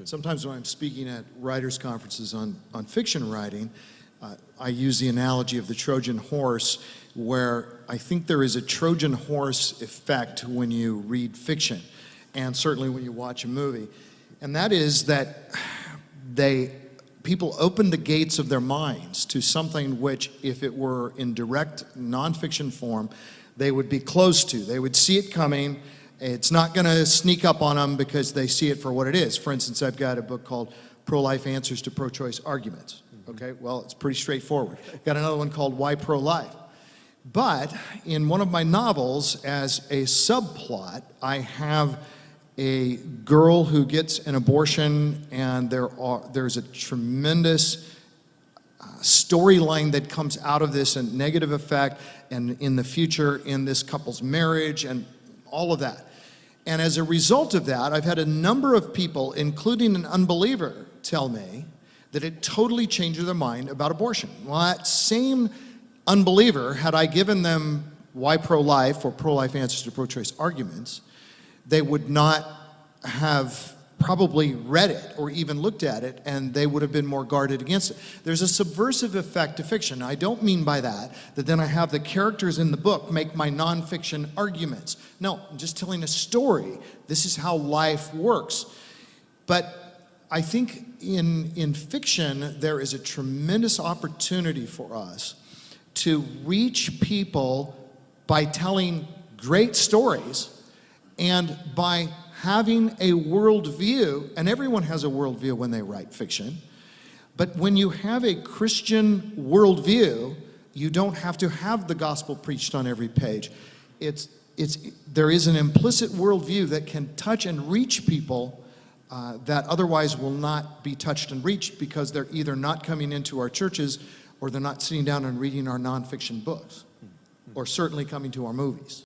Sometimes when I'm speaking at writers' conferences on fiction writing, I use the analogy of the Trojan horse, where I think there is a Trojan horse effect when you read fiction, and certainly when you watch a movie. And that is that people open the gates of their minds to something which, if it were in direct nonfiction form, they would be closed to. They would see it coming. It's not going to sneak up on them because they see it for what it is. For instance, I've got a book called Pro-Life Answers to Pro-Choice Arguments. Okay, well, it's pretty straightforward. Got another one called Why Pro-Life. But in one of my novels, as a subplot, I have a girl who gets an abortion, and there's a tremendous storyline that comes out of this, and negative effect, and in the future in this couple's marriage, and all of that. And as a result of that, I've had a number of people, including an unbeliever, tell me that it totally changed their mind about abortion. Well, that same unbeliever, had I given them Why Pro-Life or Pro-Life Answers to Pro-Choice Arguments, they would not have probably read it or even looked at it, and they would have been more guarded against it. There's a subversive effect to fiction. I don't mean by that then I have the characters in the book make my nonfiction arguments. No, I'm just telling a story. This is how life works. But I think in fiction, there is a tremendous opportunity for us to reach people by telling great stories and by having a worldview, and everyone has a worldview when they write fiction, but when you have a Christian worldview, you don't have to have the gospel preached on every page. There is an implicit worldview that can touch and reach people that otherwise will not be touched and reached, because they're either not coming into our churches or they're not sitting down and reading our nonfiction books, or certainly coming to our movies.